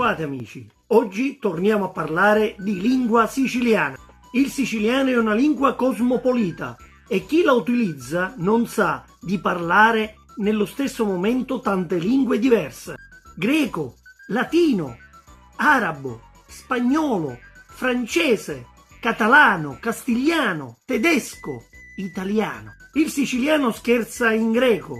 Bentrovati amici, oggi torniamo a parlare di lingua siciliana. Il siciliano è una lingua cosmopolita e chi la utilizza non sa di parlare nello stesso momento tante lingue diverse. Greco, latino, arabo, spagnolo, francese, catalano, castigliano, tedesco, italiano. Il siciliano scherza in greco.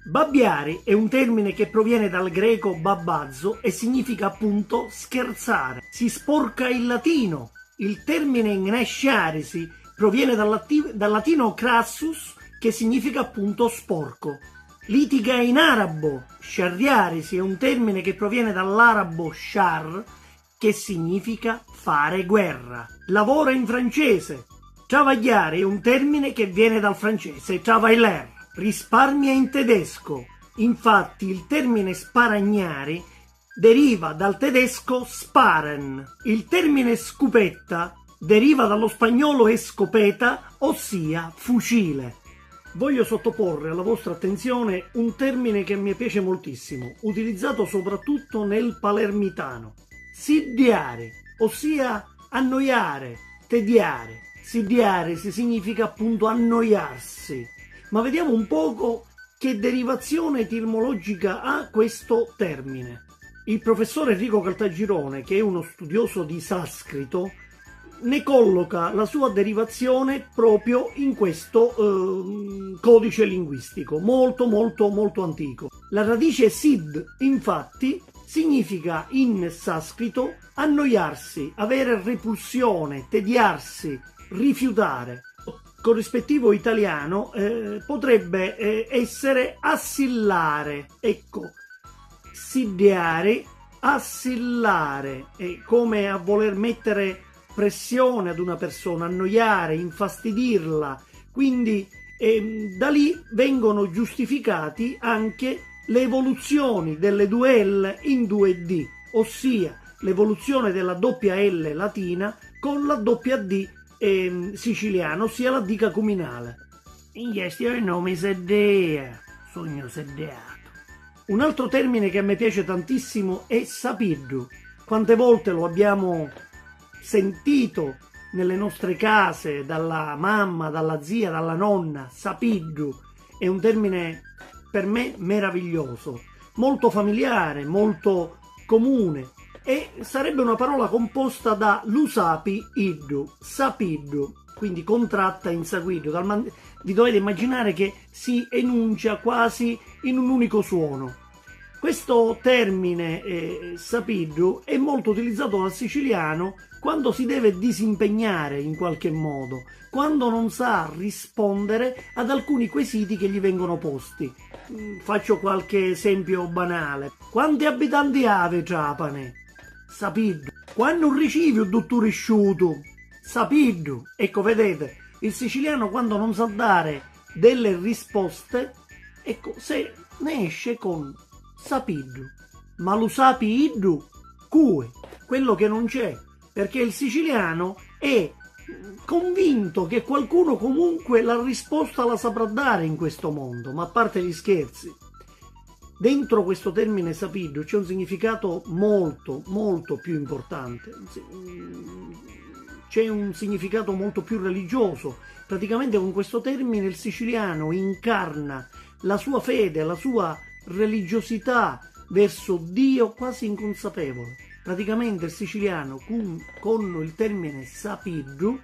Babbiare è un termine che proviene dal greco babbazzo e significa appunto scherzare. Si sporca il latino. Il termine ingnesciarisi proviene dal latino crassus, che significa appunto sporco. Litiga in arabo. Sciarriarisi è un termine che proviene dall'arabo shar, che significa fare guerra. Lavora in francese. Travagliare è un termine che viene dal francese travailler. Risparmia in tedesco. Infatti il termine sparagnare deriva dal tedesco sparen. Il termine scupetta deriva dallo spagnolo escopeta, ossia fucile. Voglio sottoporre alla vostra attenzione un termine che mi piace moltissimo, utilizzato soprattutto nel palermitano. Siddiare, ossia annoiare, tediare. Siddiare si significa appunto annoiarsi. Ma vediamo un poco che derivazione etimologica ha questo termine. Il professor Enrico Caltagirone, che è uno studioso di sanscrito, ne colloca la sua derivazione proprio in questo codice linguistico, molto antico. La radice sid, infatti, significa in sanscrito annoiarsi, avere repulsione, tediarsi, rifiutare. Corrispettivo italiano potrebbe essere assillare. Ecco, siddiare, assillare, è come a voler mettere pressione ad una persona, annoiare, infastidirla. Quindi da lì vengono giustificati anche le evoluzioni delle due L in due D, ossia l'evoluzione della doppia L latina con la doppia D siciliano, ossia la D cacuminale. In gestione nome seddea, sogno seddeato. Un altro termine che a me piace tantissimo è sapiddu. Quante volte lo abbiamo sentito nelle nostre case, dalla mamma, dalla zia, dalla nonna. Sapiddu è un termine per me meraviglioso, molto familiare, molto comune. E sarebbe una parola composta da lusapi iddu, sapiddu, quindi contratta in seguito. Vi dovete immaginare che si enuncia quasi in un unico suono. Questo termine sapiddu è molto utilizzato dal siciliano quando si deve disimpegnare in qualche modo, quando non sa rispondere ad alcuni quesiti che gli vengono posti. Faccio qualche esempio banale. Quanti abitanti ave Trapane? Sapiddu. Quando ricevi un dottore sciuto? Sapiddu. Ecco, vedete, il siciliano quando non sa dare delle risposte, ecco, se ne esce con sapiddu. Ma lo sapi iddu? Cue, quello che non c'è, perché il siciliano è convinto che qualcuno comunque la risposta la saprà dare in questo mondo, ma a parte gli scherzi. Dentro questo termine sapiddu c'è un significato molto più importante, c'è un significato molto più religioso. Praticamente con questo termine il siciliano incarna la sua fede, la sua religiosità verso Dio quasi inconsapevole. Praticamente il siciliano con il termine sapiddu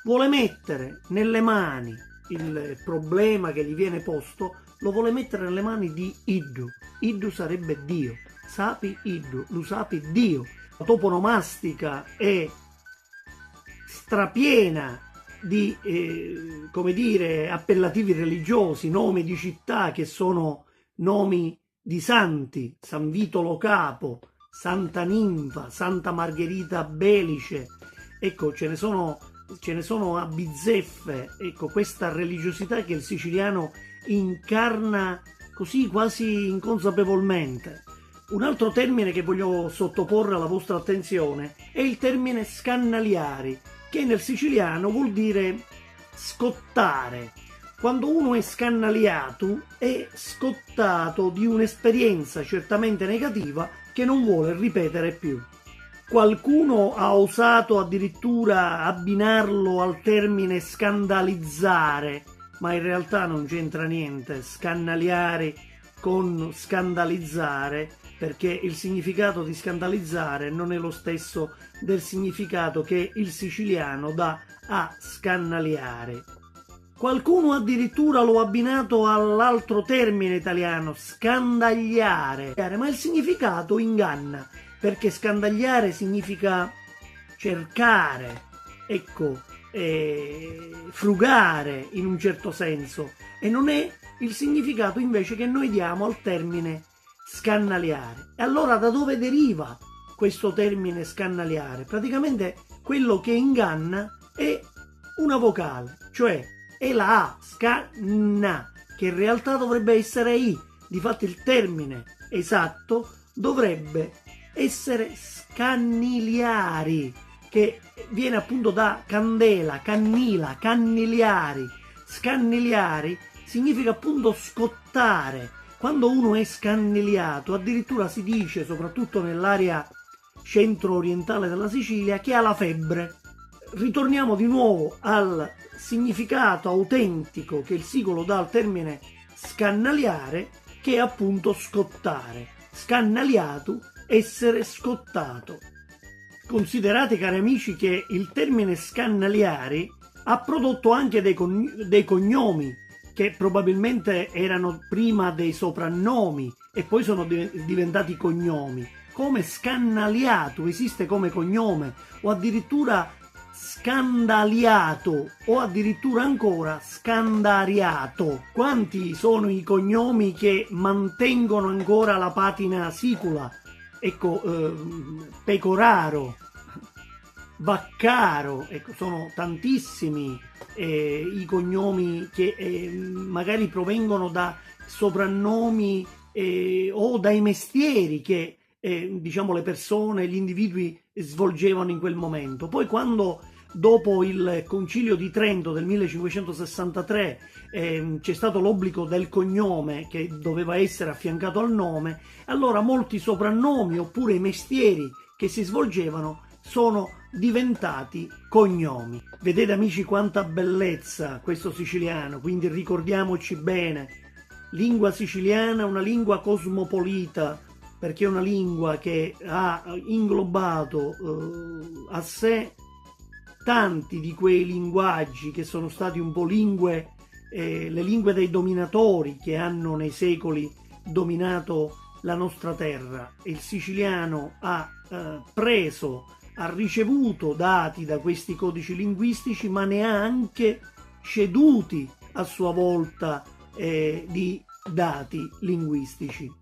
vuole mettere nelle mani il problema che gli viene posto, lo vuole mettere nelle mani di iddu. Iddu sarebbe Dio. Sapi iddu, lo sapi Dio. La toponomastica è strapiena di come dire, appellativi religiosi, nomi di città che sono nomi di santi: San Vito Lo Capo, Santa Ninfa, Santa Margherita Belice. Ecco, ce ne sono a bizzeffe. Ecco, questa religiosità che il siciliano incarna così quasi inconsapevolmente. Un altro termine che voglio sottoporre alla vostra attenzione è il termine scannaliari, che nel siciliano vuol dire scottare. Quando uno è scannaliato è scottato di un'esperienza certamente negativa che non vuole ripetere più. Qualcuno ha osato addirittura abbinarlo al termine scandalizzare, ma in realtà non c'entra niente, scannaliare con scandalizzare, perché il significato di scandalizzare non è lo stesso del significato che il siciliano dà a scannaliare. Qualcuno addirittura lo ha abbinato all'altro termine italiano, scandagliare, ma il significato inganna, perché scandagliare significa cercare, ecco, frugare in un certo senso, e non è il significato invece che noi diamo al termine scannaliare. E allora da dove deriva questo termine scannaliare? Praticamente quello che inganna è una vocale, cioè è la A, scanna, che in realtà dovrebbe essere I. Difatti il termine esatto dovrebbe essere scanniliari, che viene appunto da candela, cannila, canniliari. Scanniliari significa appunto scottare. Quando uno è scanniliato, addirittura si dice, soprattutto nell'area centro-orientale della Sicilia, che ha la febbre. Ritorniamo di nuovo al significato autentico che il sicolo dà al termine scannaliare, che è appunto scottare. Scannaliato, essere scottato. Considerate, cari amici, che il termine scannaliari ha prodotto anche dei cognomi che probabilmente erano prima dei soprannomi e poi sono diventati cognomi, come scannaliato esiste come cognome, o addirittura scandaliato, o addirittura ancora scandariato. Quanti sono i cognomi che mantengono ancora la patina sicula? Ecco, Pecoraro, Vaccaro, ecco, sono tantissimi i cognomi che magari provengono da soprannomi o dai mestieri che diciamo le persone, gli individui svolgevano in quel momento. Poi quando dopo il Concilio di Trento del 1563 c'è stato l'obbligo del cognome che doveva essere affiancato al nome, allora molti soprannomi oppure i mestieri che si svolgevano sono diventati cognomi. Vedete amici quanta bellezza questo siciliano, quindi ricordiamoci bene, lingua siciliana è una lingua cosmopolita, perché è una lingua che ha inglobato a sé tanti di quei linguaggi che sono stati un po' le lingue dei dominatori che hanno nei secoli dominato la nostra terra. Il siciliano ha ricevuto dati da questi codici linguistici, ma ne ha anche ceduti a sua volta di dati linguistici,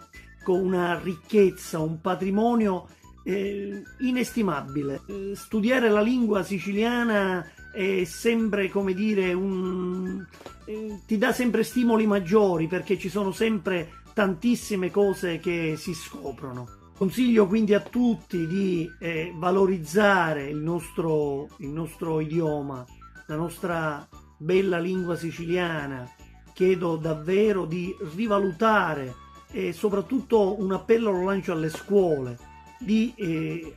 con una ricchezza, un patrimonio inestimabile. Studiare la lingua siciliana è sempre, come dire, ti dà sempre stimoli maggiori, perché ci sono sempre tantissime cose che si scoprono. Consiglio quindi a tutti di valorizzare il nostro idioma, la nostra bella lingua siciliana. Chiedo davvero di rivalutare, e soprattutto un appello lo lancio alle scuole, di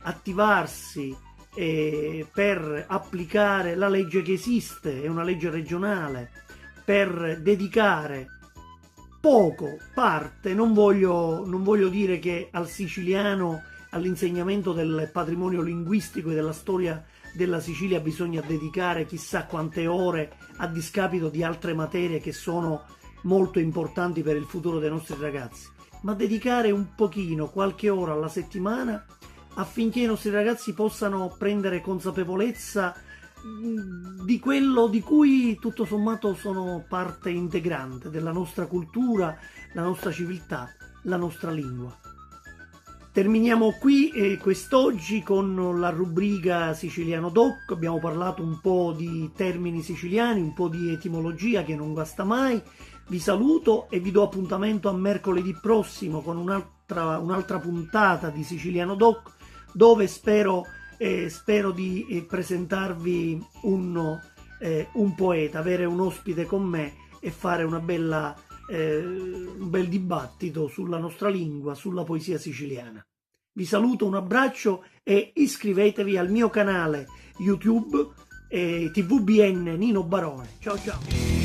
attivarsi per applicare la legge che esiste, è una legge regionale, per dedicare parte, non voglio dire che al siciliano, all'insegnamento del patrimonio linguistico e della storia della Sicilia bisogna dedicare chissà quante ore a discapito di altre materie che sono molto importanti per il futuro dei nostri ragazzi, ma dedicare un pochino, qualche ora alla settimana, affinché i nostri ragazzi possano prendere consapevolezza di quello di cui tutto sommato sono parte integrante della nostra cultura, la nostra civiltà, la nostra lingua. Terminiamo qui quest'oggi con la rubrica Siciliano Doc. Abbiamo parlato un po' di termini siciliani, un po' di etimologia che non guasta mai. Vi saluto e vi do appuntamento a mercoledì prossimo con un'altra puntata di Siciliano Doc, dove spero di presentarvi un poeta, avere un ospite con me e fare un bel dibattito sulla nostra lingua, sulla poesia siciliana. Vi saluto, un abbraccio e iscrivetevi al mio canale YouTube TVBN Nino Barone. Ciao ciao!